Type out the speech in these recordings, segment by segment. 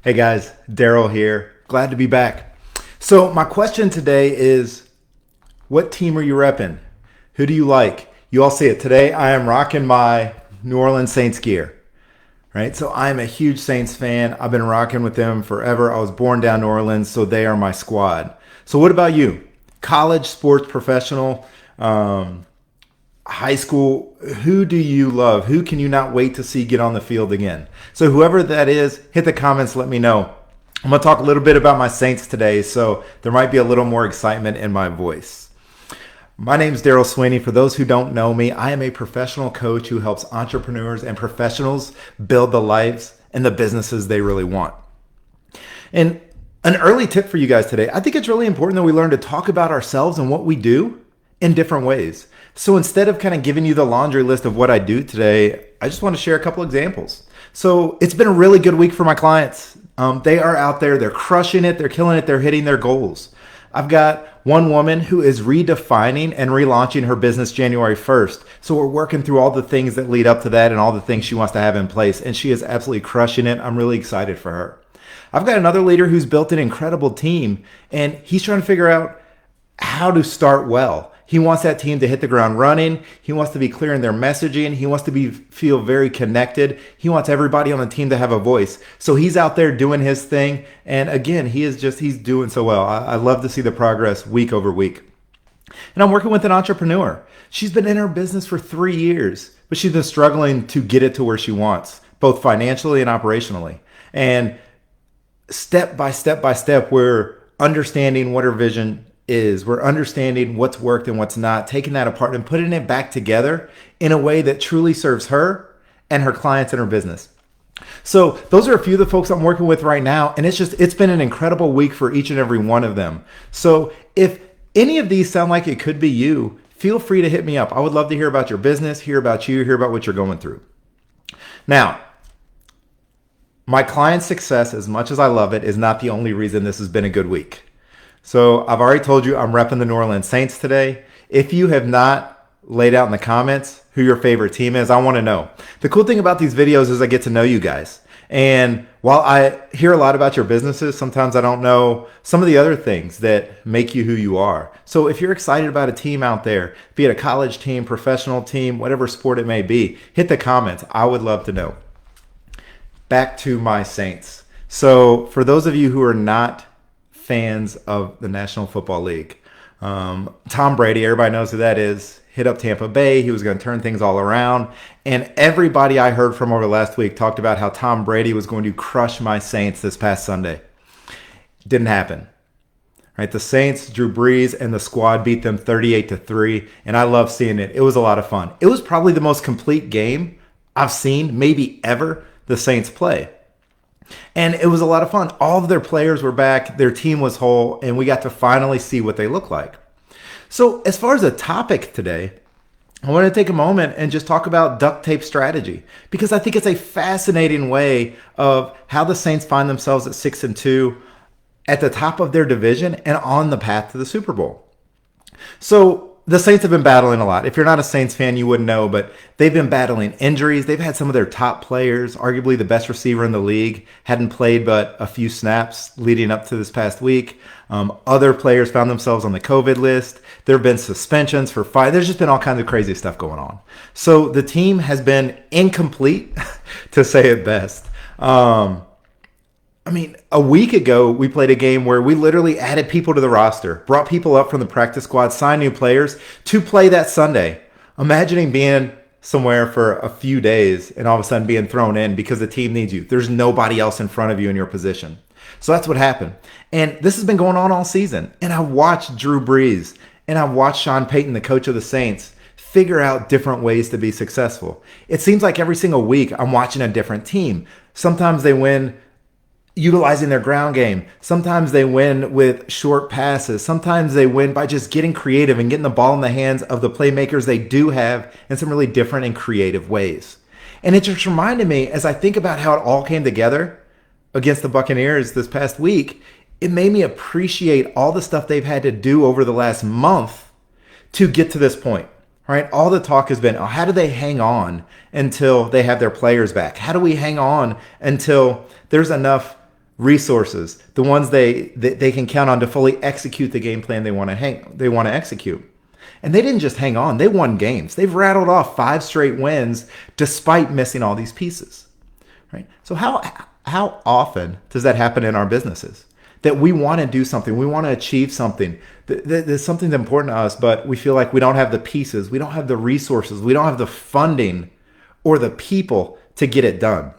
Hey guys, Daryl here. Glad to be back. So, my question today is what team are you repping? Who do you like? You all see it. Today I am rocking my New Orleans Saints gear, right? So, I'm a huge Saints fan. I've been rocking with them forever. I was born down New Orleans, so they are my squad. So, what about you? College, sports, professional, high school, who do you love? Who can you not wait to see get on the field again? So whoever that is, hit the comments, let me know. I'm going to talk a little bit about my Saints today, so there might be a little more excitement in my voice. My name is Daryl Sweeney. For those who don't know me, I am a professional coach who helps entrepreneurs and professionals build the lives and the businesses they really want. And an early tip for you guys today, I think it's really important that we learn to talk about ourselves and what we do in different ways. So instead of kind of giving you the laundry list of what I do today, I just want to share a couple examples. So it's been a really good week for my clients. They are out there, they're crushing it, they're killing it, they're hitting their goals. I've got one woman who is redefining and relaunching her business January 1st. So we're working through all the things that lead up to that and all the things she wants to have in place. And she is absolutely crushing it. I'm really excited for her. I've got another leader who's built an incredible team and he's trying to figure out how to start well. He wants that team to hit the ground running. He wants to be clear in their messaging. He wants to feel very connected. He wants everybody on the team to have a voice. So he's out there doing his thing. And again, he's doing so well. I love to see the progress week over week. And I'm working with an entrepreneur. She's been in her business for 3 years, but she's been struggling to get it to where she wants, both financially and operationally. And step by step, we're understanding what her vision is. We're understanding what's worked and what's not, taking that apart and putting it back together in a way that truly serves her and her clients and her business. So those are a few of the folks I'm working with right now. And it's been an incredible week for each and every one of them. So if any of these sound like it could be you, feel free to hit me up. I would love to hear about your business, hear about you, hear about what you're going through. Now, my client's success, as much as I love it, is not the only reason this has been a good week. So I've already told you I'm repping the New Orleans Saints today. If you have not laid out in the comments who your favorite team is, I want to know. The cool thing about these videos is I get to know you guys. And while I hear a lot about your businesses, sometimes I don't know some of the other things that make you who you are. So if you're excited about a team out there, be it a college team, professional team, whatever sport it may be, hit the comments. I would love to know. Back to my Saints. So for those of you who are not fans of the National Football League, Tom Brady, everybody knows who that is, hit up Tampa Bay. He was going to turn things all around. And everybody I heard from over last week talked about how Tom Brady was going to crush my Saints this past Sunday. Didn't happen. Right? The Saints, Drew Brees, and the squad beat them 38-3. And I love seeing it. It was a lot of fun. It was probably the most complete game I've seen, maybe ever, the Saints play. And it was a lot of fun. All of their players were back. Their team was whole. And we got to finally see what they look like. So as far as the topic today, I want to take a moment and just talk about duct tape strategy. Because I think it's a fascinating way of how the Saints find themselves at 6-2 at the top of their division and on the path to the Super Bowl. So the Saints have been battling a lot. If you're not a Saints fan, you wouldn't know, but they've been battling injuries. They've had some of their top players, arguably the best receiver in the league, hadn't played but a few snaps leading up to this past week. Other players found themselves on the COVID list. There have been suspensions for 5. There's just been all kinds of crazy stuff going on. So the team has been incomplete, to say it best. A week ago, we played a game where we literally added people to the roster, brought people up from the practice squad, signed new players to play that Sunday. Imagining being somewhere for a few days and all of a sudden being thrown in because the team needs you. There's nobody else in front of you in your position. So that's what happened. And this has been going on all season. And I've watched Drew Brees and I've watched Sean Payton, the coach of the Saints, figure out different ways to be successful. It seems like every single week I'm watching a different team. Sometimes they win utilizing their ground game. Sometimes they win with short passes. Sometimes they win by just getting creative and getting the ball in the hands of the playmakers they do have in some really different and creative ways. And it just reminded me, as I think about how it all came together against the Buccaneers this past week, it made me appreciate all the stuff they've had to do over the last month to get to this point. Right? All the talk has been, how do they hang on until they have their players back? How do we hang on until there's enough resources, the ones they can count on to fully execute the game plan they want to execute. And they didn't just hang on, they won games. They've rattled off 5 straight wins despite missing all these pieces. Right? So how often does that happen in our businesses? That we want to do something, we want to achieve something. There's something that's important to us, but we feel like we don't have the pieces, we don't have the resources, we don't have the funding or the people to get it done.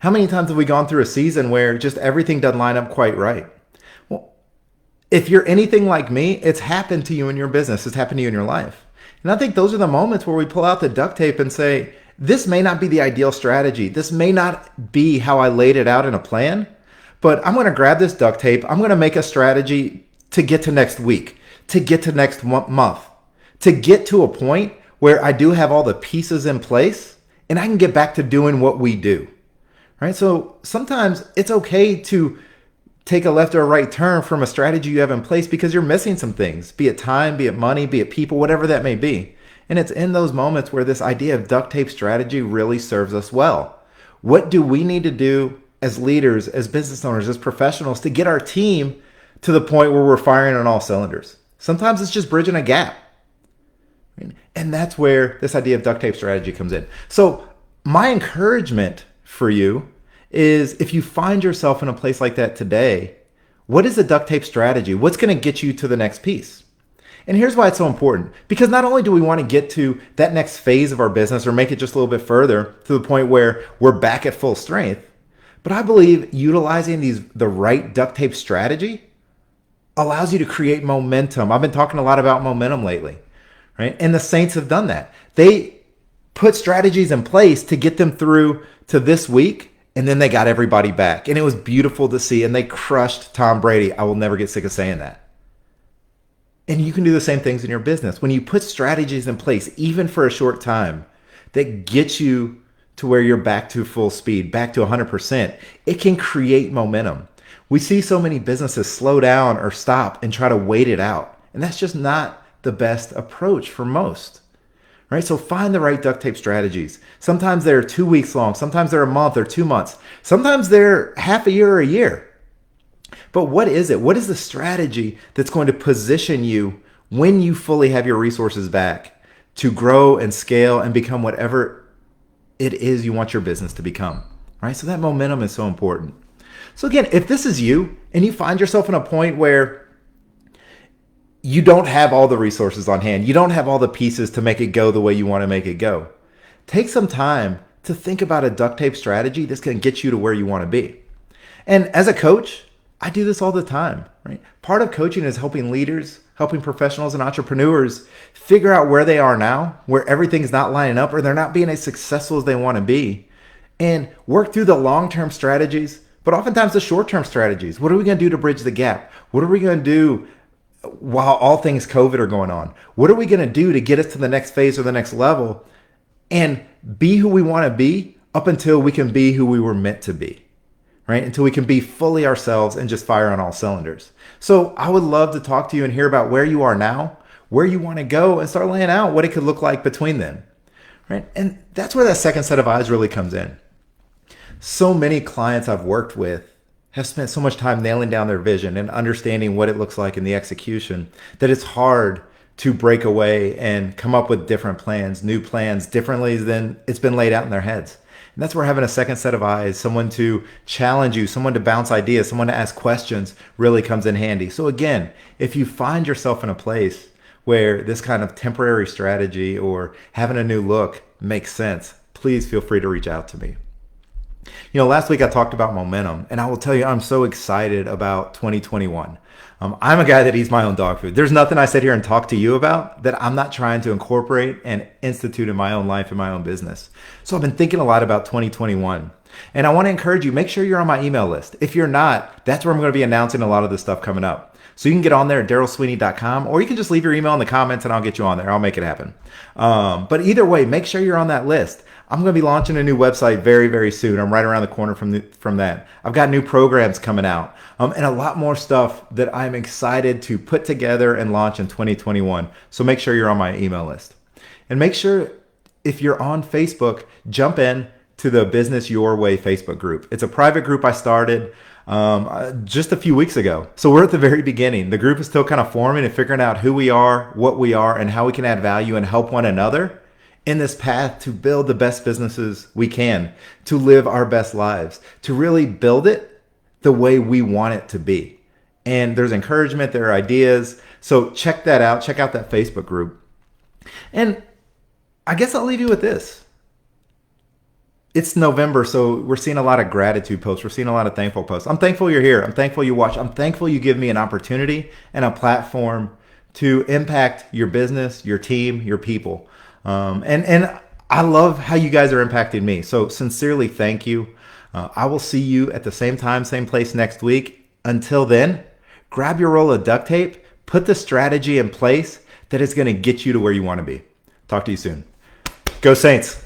How many times have we gone through a season where just everything doesn't line up quite right? Well, if you're anything like me, it's happened to you in your business. It's happened to you in your life. And I think those are the moments where we pull out the duct tape and say, this may not be the ideal strategy. This may not be how I laid it out in a plan, but I'm going to grab this duct tape. I'm going to make a strategy to get to next week, to get to next month, to get to a point where I do have all the pieces in place and I can get back to doing what we do. Right? So sometimes it's okay to take a left or a right turn from a strategy you have in place because you're missing some things, be it time, be it money, be it people, whatever that may be. And it's in those moments where this idea of duct tape strategy really serves us well. What do we need to do as leaders, as business owners, as professionals to get our team to the point where we're firing on all cylinders? Sometimes it's just bridging a gap. And that's where this idea of duct tape strategy comes in. So my encouragement for you is, if you find yourself in a place like that today, what is the duct tape strategy? What's going to get you to the next piece? And here's why it's so important. Because not only do we want to get to that next phase of our business or make it just a little bit further to the point where we're back at full strength, but I believe utilizing the right duct tape strategy allows you to create momentum. I've been talking a lot about momentum lately, right? And the Saints have done that. They put strategies in place to get them through to this week, and then they got everybody back. And it was beautiful to see, and they crushed Tom Brady. I will never get sick of saying that. And you can do the same things in your business. When you put strategies in place, even for a short time, that get you to where you're back to full speed, back to 100%, it can create momentum. We see so many businesses slow down or stop and try to wait it out. And that's just not the best approach for most. Right? So find the right duct tape strategies. Sometimes they're 2 weeks long. Sometimes they're a month or 2 months. Sometimes they're half a year or a year. But what is it? What is the strategy that's going to position you when you fully have your resources back to grow and scale and become whatever it is you want your business to become? Right? So that momentum is so important. So again, if this is you and you find yourself in a point where you don't have all the resources on hand, you don't have all the pieces to make it go the way you want to make it go, take some time to think about a duct tape strategy that's going to get you to where you want to be. And as a coach, I do this all the time, right? Part of coaching is helping leaders, helping professionals and entrepreneurs figure out where they are now, where everything's not lining up or they're not being as successful as they want to be, and work through the long-term strategies, but oftentimes the short-term strategies. What are we going to do to bridge the gap? What are we going to do while all things COVID are going on? What are we going to do to get us to the next phase or the next level and be who we want to be up until we can be who we were meant to be, right? Until we can be fully ourselves and just fire on all cylinders. So I would love to talk to you and hear about where you are now, where you want to go, and start laying out what it could look like between them, right? And that's where that second set of eyes really comes in. So many clients I've worked with have spent so much time nailing down their vision and understanding what it looks like in the execution that it's hard to break away and come up with different plans, new plans, differently than it's been laid out in their heads. And that's where having a second set of eyes, someone to challenge you, someone to bounce ideas, someone to ask questions really comes in handy. So again, if you find yourself in a place where this kind of temporary strategy or having a new look makes sense, please feel free to reach out to me. You know, last week I talked about momentum, and I will tell you, I'm so excited about 2021. I'm a guy that eats my own dog food. There's nothing I sit here and talk to you about that I'm not trying to incorporate and institute in my own life and my own business. So I've been thinking a lot about 2021. And I want to encourage you, make sure you're on my email list. If you're not, that's where I'm going to be announcing a lot of this stuff coming up. So you can get on there at darrellsweeney.com, or you can just leave your email in the comments and I'll get you on there. I'll make it happen. But either way, make sure you're on that list. I'm going to be launching a new website very, very soon. I'm right around the corner from that. I've got new programs coming out and a lot more stuff that I'm excited to put together and launch in 2021. So make sure you're on my email list. And make sure if you're on Facebook, jump in to the Business Your Way Facebook group. It's a private group I started just a few weeks ago. So we're at the very beginning. The group is still kind of forming and figuring out who we are, what we are, and how we can add value and help one another in this path to build the best businesses we can, to live our best lives, to really build it the way we want it to be. And there's encouragement, there are ideas. So check that out. Check out that Facebook group. And I guess I'll leave you with this. It's November, so we're seeing a lot of gratitude posts. We're seeing a lot of thankful posts. I'm thankful you're here. I'm thankful you watch. I'm thankful you give me an opportunity and a platform to impact your business, your team, your people. And I love how you guys are impacting me. So sincerely, thank you. I will see you at the same time, same place next week. Until then, grab your roll of duct tape, put the strategy in place that is going to get you to where you want to be. Talk to you soon. Go Saints.